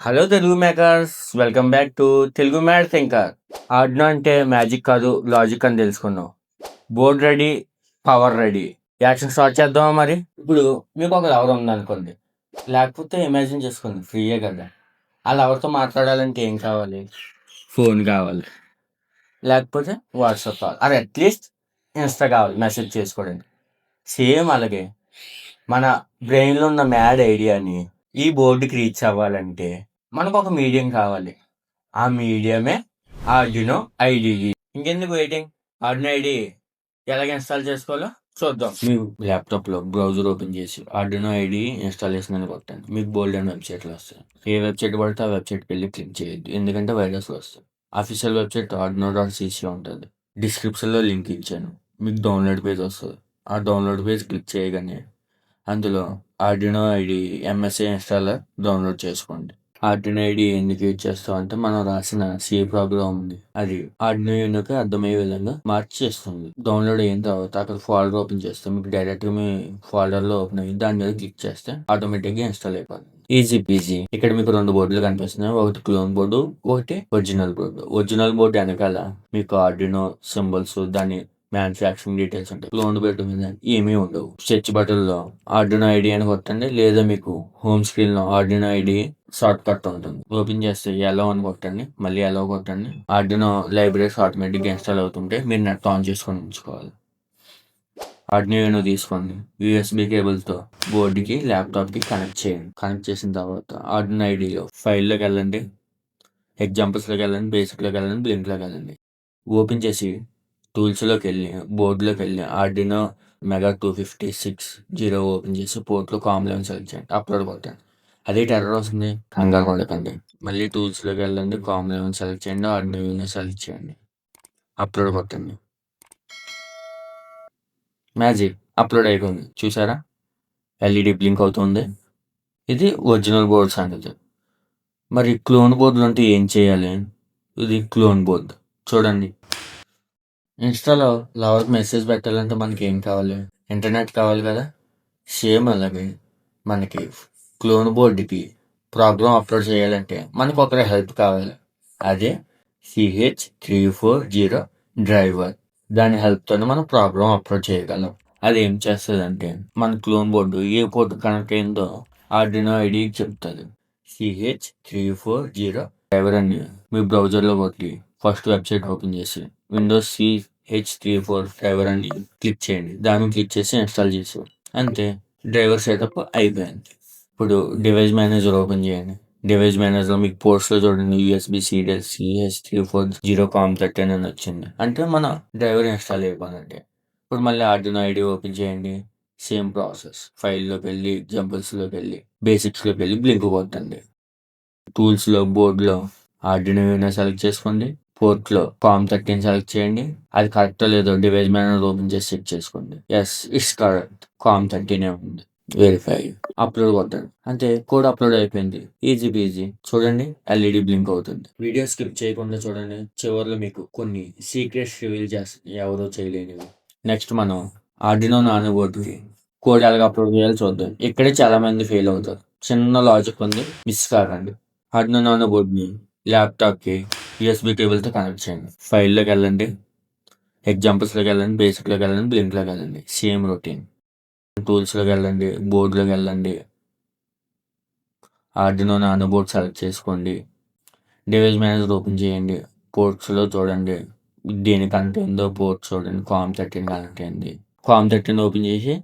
Hello Telugu makers, welcome back to Telugu mad thinker. Arduino అంటే magic కాదు, logic అని తెలుసుకున్నాం. Board ready, power ready. Action start చేద్దామా మరి? ఇప్పుడు మీకు ఒక లవర్ ఉందనుకోండి, లేకపోతే ఇమాజిన్ చేసుకోండి, ఫ్రీయే కదా. ఆ లవర్తో మాట్లాడాలంటే ఏం కావాలి? ఫోన్ కావాలి, లేకపోతే వాట్సాప్ కావాలి, అరే అట్లీస్ట్ ఇన్స్టా కావాలి మెసేజ్ చేసుకోవడానికి. సేమ్ అలాగే మన బ్రెయిన్లో ఉన్న మ్యాడ్ ఐడియాని ఈ బోర్డుకి రీచ్ అవ్వాలంటే మనకు ఒక మీడియం కావాలి. ఆ మీడియమే ఆర్డినో ఐడిఈ. ఇంకెందుకు వెయిటింగ్? ఆర్డినో ఐడి ఎలాగ ఇన్స్టాల్ చేసుకోవాలో చూద్దాం. మీ ల్యాప్టాప్లో బ్రౌజర్ ఓపెన్ చేసి ఆర్డినో ఐడి ఇన్స్టాలేషన్ అని కొట్టండి. మీకు బోల్డ్ అండ్ వెబ్సైట్లు వస్తాయి. ఏ వెబ్సైట్ పడితే ఆ వెబ్సైట్కి వెళ్ళి క్లిక్ చేయొద్దు, ఎందుకంటే వైరస్లు వస్తాయి. అఫీషియల్ వెబ్సైట్ ఆర్డినో.cc ఉంటుంది. డిస్క్రిప్షన్లో లింక్ ఇచ్చాను. మీకు డౌన్లోడ్ పేజ్ వస్తుంది. ఆ డౌన్లోడ్ పేజ్ క్లిక్ చేయగానే అందులో Arduino ID MSA installer download చేసుకోండి. ఆర్డినో ఐడి ఎందుకు యూజ్ చేస్తాం అంటే మనం రాసిన సి ప్రోగ్రామ్ ఉంది, అది ఆర్డినో యూనోకి అర్థమయ్యే విధంగా మార్చి చేస్తుంది. డౌన్లోడ్ అయిన తర్వాత అక్కడ ఫోల్డర్ ఓపెన్ చేస్తే మీకు డైరెక్ట్గా మీ ఫోల్డర్లో ఓపెన్ అయ్యి దాని మీద క్లిక్ చేస్తే ఆటోమేటిక్గా ఇన్స్టాల్ అయిపోతుంది. Easy PG. ఇక్కడ మీకు 2 బోర్డులు కనిపిస్తున్నాయి, ఒకటి క్లోన్ బోర్డు, ఒకటి ఒరిజినల్ బోర్డు. ఒరిజినల్ బోర్డు వెనకాల మీకు ఆర్డినో సింబల్స్, దాని మ్యానుఫ్యాక్చరింగ్ డీటెయిల్స్ ఉంటాయి. క్లోన్ బోర్డు మీద ఏమీ ఉండవు. సెర్చ్ బటన్లో ఆర్డినో ఐడి అని కొట్టండి, లేదా మీకు హోమ్ స్క్రీన్ లో ఆర్డినో ఐడి షార్ట్ కట్ ఉంటుంది. ఓపెన్ చేస్తే ఎలో అని కొట్టండి, మళ్ళీ ఎలో కొట్టండి. ఆర్డినో లైబ్రరీస్ ఆటోమేటిక్గా ఇన్స్టాల్ అవుతుంటే మీరు నెట్ ఆన్ చేసుకొని ఉంచుకోవాలి. ఆర్డినో తీసుకోండి, యూఎస్బి కేబుల్తో బోర్డుకి ల్యాప్టాప్కి కనెక్ట్ చేయండి. కనెక్ట్ చేసిన తర్వాత ఆర్డినో ఐడిలో ఫైల్లోకి వెళ్ళండి, ఎగ్జాంపుల్స్లోకి వెళ్ళండి, బేసిక్లోకి వెళ్ళండి, బ్లింక్లోకి వెళ్ళండి. ఓపెన్ చేసి టూల్స్లోకి వెళ్ళి బోర్డులోకి వెళ్ళి ఆర్డినో మెగా 256 ఓపెన్ చేసి పోర్ట్లో కామ్11 సెలెక్ట్ చేయండి, అప్లోడ్ కొట్టండి. అదే టెర్రర్ వస్తుంది, కంగారు పడకండి. మళ్ళీ టూల్స్లోకి వెళ్ళండి, కామ్11 సెలెక్ట్ చేయండి, ఆర్డినో సెలెక్ట్ చేయండి, అప్లోడ్ కొట్టండి. మ్యాజిక్, అప్లోడ్ అయిపోయింది. చూసారా, ఎల్ఈడి బ్లింక్ అవుతుంది. ఇది ఒరిజినల్ బోర్డ్ సంగతి. మరి క్లోన్ బోర్డులు అంటే ఏం చేయాలి? ఇది క్లోన్ బోర్డ్. చూడండి, ఇన్స్టాలో లవర్కి మెసేజ్ పెట్టాలంటే మనకి ఏం కావాలి? ఇంటర్నెట్ కావాలి కదా. సేమ్ అలాగే మనకి క్లోన్ బోర్డుకి ప్రోగ్రామ్ అప్లోడ్ చేయాలంటే మనకు ఒకరి హెల్ప్ కావాలి. అదే CH340 డ్రైవర్. దాని హెల్ప్తోనే మనం ప్రోగ్రామ్ అప్లోడ్ చేయగలం. అది ఏం చేస్తుందంటే మన క్లోన్ బోర్డు ఏ పోర్ట్ కనెక్ట్ అయిందో ఆర్డినో ఐడికి చెప్తుంది. CH340 డ్రైవర్ అని మీ బ్రౌజర్లో కొట్టి ఫస్ట్ వెబ్సైట్ ఓపెన్ చేసి విండోస్ CH34 డ్రైవర్ అని క్లిక్ చేయండి. దాన్ని క్లిక్ చేసి ఇన్స్టాల్ చేసి అంతే, డ్రైవర్ సెటప్ అయిపోయింది. ఇప్పుడు డివైస్ మేనేజర్ ఓపెన్ చేయండి. డివైస్ మేనేజర్లో మీకు పోర్ట్స్లో చూడండి, USB సీరియల్ CH340 COM13 అని వచ్చింది, అంటే మన డ్రైవర్ ఇన్స్టాల్ అయిపోయిందంటే. ఇప్పుడు మళ్ళీ ఆర్డినో ఐడి ఓపెన్ చేయండి, సేమ్ ప్రాసెస్. ఫైల్లోకి వెళ్ళి ఎగ్జాంపుల్స్లోకి వెళ్ళి బేసిక్స్లోకి వెళ్ళి బ్లింక్ కొట్టండి. టూల్స్లో బోర్డులో ఆర్డినో సెలెక్ట్ చేసుకోండి, పోర్ట్లో COM13 సెలెక్ట్ చేయండి. అది కరెక్టో లేదో డివైస్ మేనేజర్ ఓపెన్ చేసి చెక్ చేసుకోండి. ఎస్, ఇట్స్ కరెక్ట్, COM13 ఉంది. వెరిఫై, అప్లోడ్ కొట్టండి. అంతే, కోడ్ అప్లోడ్ అయిపోయింది. Easy PG. చూడండి, ఎల్ఈడి బ్లింక్ అవుతుంది. వీడియో స్కిప్ చేయకుండా చూడండి, చివరిలో మీకు కొన్ని సీక్రెట్స్ రివీల్ చేస్తాయి, ఎవరో చేయలేనివి. నెక్స్ట్ మనం ఆర్డినో నానో బోర్డుకి కోడ్ ఎలాగ అప్లోడ్ చేయాలో చూద్దాం. ఇక్కడే చాలా మంది ఫెయిల్ అవుతారు. చిన్న లాజిక్ ఉంది, మిస్ కాకండి. ఆర్డినో నానో బోర్డుని ల్యాప్టాప్కి USB కేబుల్తో కనెక్ట్ చేయండి. ఫైల్లోకి వెళ్ళండి, ఎగ్జాంపుల్స్లోకి వెళ్ళండి, బేసిక్లోకి వెళ్ళండి, బ్లింక్లోకి వెళ్ళండి, సేమ్ రొటీన్. టూల్స్లోకి వెళ్ళండి, బోర్డులోకి వెళ్ళండి, ఆర్డినో నానో బోర్డ్ సెలెక్ట్ చేసుకోండి. డివైస్ మేనేజర్ ఓపెన్ చేయండి, పోర్ట్స్లో చూడండి దేని కనెక్ట్ అయిందో పోర్ట్ చూడండి, COM13 కనెక్ట్ అయింది. COM13 ఓపెన్ చేసి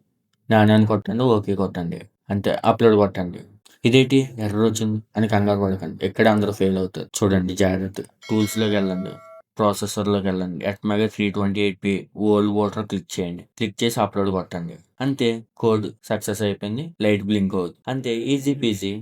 నాణ్యాన్ని కొట్టండి, ఓకే కొట్టండి, అంతే, అప్లోడ్ కొట్టండి. ఇదేంటి ఎర్రర్ వచ్చింది అని కంగారు పడకండి, ఎక్కడ అందరూ ఫెయిల్ అవుతారు. చూడండి జాగ్రత్త. టూల్స్లోకి వెళ్ళండి, ప్రాసెసర్లోకి వెళ్ళండి, ఎట్మెగా 328p ఓల్డ్ వాటర్ క్లిక్ చేయండి. క్లిక్ చేసి అప్లోడ్ కొట్టండి. అంతే, కోడ్ సక్సెస్ అయిపోయింది. లైట్ బ్లింక్ అవుతుంది. అంతే, ఈజీ పీజీ.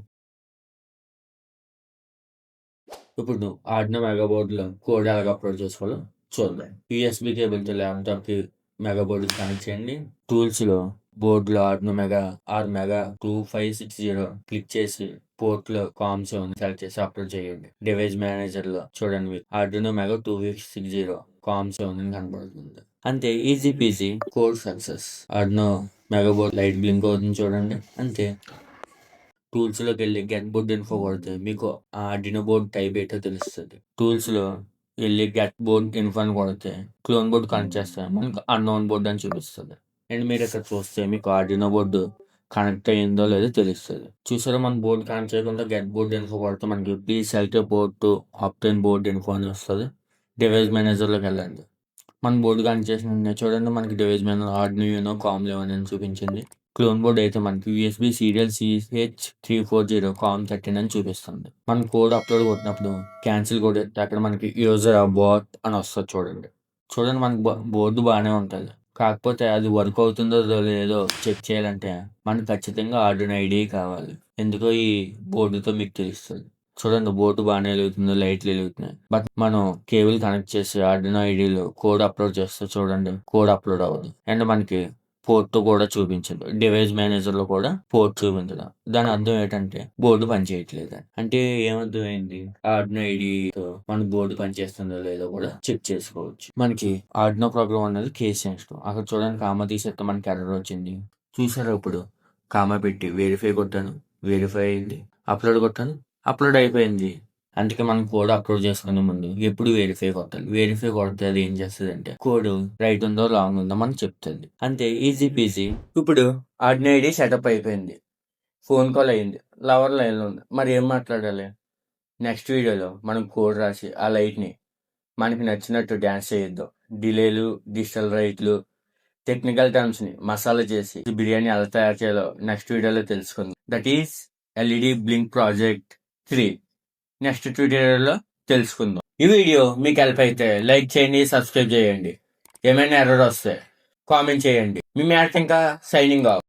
ఇప్పుడు ఆర్డినో మెగా బోర్డులో కోడ్ ఎలాగ అప్లోడ్ చేసుకోవాలో చూద్దాం. USB కేబుల్తో ల్యాప్టాప్కి మెగా బోర్డుకి కనెక్ట్ చేయండి. టూల్స్లో బోర్డులో ఆర్డినో మెగా 2560 క్లిక్ చేసి పోర్ట్లో COM7 సెలెక్ట్ చేసి అప్లోడ్ చేయండి. డివైస్ మేనేజర్లో చూడండి, మీకు ఆర్డినో మెగా 2560 COM7 కనబడుతుంది. అంతే, easy PG, code success. Arduino mega board light blink అవుతుంది చూడండి, అంతే. టూల్స్ లోకి వెళ్ళి గెట్ బోర్డ్ ఇన్ఫో కొడితే మీకు ఆ ఆర్డినో బోర్డ్ టైప్ ఏంటో తెలుస్తుంది. టూల్స్ లో వెళ్ళి గెట్ బోర్డ్ ఇన్ఫో అని కొడితే క్లోన్ బోర్డ్ కనెక్ట్ చేస్తే మనకు అన్నోన్ బోర్డ్ అని చూపిస్తుంది. అండ్ మీరు ఇక్కడ చూస్తే మీకు ఆర్డినో బోర్డు కనెక్ట్ అయ్యిందో లేదో తెలుస్తుంది. చూసారా, మన బోర్డు కనెక్ట్ చేయకుండా గెట్ బోర్డ్ ఇన్ఫో కొడితే మనకి please select board to obtain board info అని వస్తుంది. డివైస్ మేనేజర్లోకి వెళ్ళండి. మన బోర్డు కనెక్ట్ చేసిన చూడండి, మనకి డివైస్ మేనేజర్ ఆర్డినో కామ్11 అని చూపించింది. క్లోన్ బోర్డ్ అయితే మనకి యూఎస్బి సీరియల్ CH340 COM13 అని చూపిస్తుంది. మన కోడ్ అప్లోడ్ కొట్టినప్పుడు క్యాన్సిల్ కోడ్ అయితే అక్కడ మనకి యూజర్ అబాట్ అని వస్తుంది. చూడండి మనకి బోర్డు బాగానే ఉంటుంది. కాకపోతే అది వర్క్ అవుతుందో లేదో చెక్ చేయాలంటే మనకు ఖచ్చితంగా ఆర్డినో ఐడి కావాలి. ఎందుకో ఈ బోర్డుతో మీకు తెలుస్తుంది. చూడండి, బోర్డు బాగానే వెలుగుతుంది, లైట్లు వెలుగుతున్నాయి. బట్ మనం కేబుల్ కనెక్ట్ చేసి ఆర్డినో ఐడిలో కోడ్ అప్లోడ్ చేస్తే చూడండి, కోడ్ అప్లోడ్ అవ్వదు. అండ్ మనకి పోర్ట్ కూడా చూపించదు. డివైస్ మేనేజర్ లో కూడా పోర్ట్ చూపించదు. దాని అర్థం ఏంటంటే బోర్డు పనిచేయట్లేదు. అంటే ఏమర్థమైంది, ఆర్డినో ఐడితో మన బోర్డు పనిచేస్తుందో లేదో కూడా చెక్ చేసుకోవచ్చు. మనకి ఆర్డినో ప్రోగ్రామ్ అనేది కేస్ సెన్సిటివ్. అక్కడ చూడండి, కామా తీసేస్తే మనకి ఎర్రర్ వచ్చింది. చూసారా, ఇప్పుడు కామా పెట్టి వెరిఫై కొట్టాను, వెరిఫై అయింది. అప్లోడ్ కొట్టాను, అప్లోడ్ అయిపోయింది. అందుకే మనం కోడ్ అప్లోడ్ చేసుకునే ముందు ఎప్పుడు వెరిఫై కొట్టాలి. వెరిఫై కొడితే అది ఏం చేస్తుంది అంటే కోడ్ రైట్ ఉందో రాంగ్ ఉందో మనకు చెప్తుంది. అంతే, ఈజీ పీజీ. ఇప్పుడు ఆర్డినో ఐడి సెటప్ అయిపోయింది, ఫోన్ కాల్ అయింది, లవర్ లైన్లో ఉంది. మరి ఏం మాట్లాడాలి? నెక్స్ట్ వీడియోలో మనం కోడ్ రాసి ఆ లైట్ని మనకి నచ్చినట్టు డ్యాన్స్ చేయొద్దాం. డిలేలు, డిజిటల్ రైట్లు, టెక్నికల్ టర్మ్స్ని మసాలా చేసి బిర్యానీ ఎలా తయారు చేయాలో నెక్స్ట్ వీడియోలో తెలుసుకుందాం. That is LED blink project 3 next ట్యూటోరియల్లో తెలుసుకుందాం. ఈ వీడియో మీకు హెల్ప్ అయితే లైక్ చేయండి, సబ్స్క్రైబ్ చేయండి. ఏమైనా ఎర్రర్ వస్తే కామెంట్ చేయండి. మీ మ్యాథ్స్ ఇంకా సైనింగ్ ఆఫ్.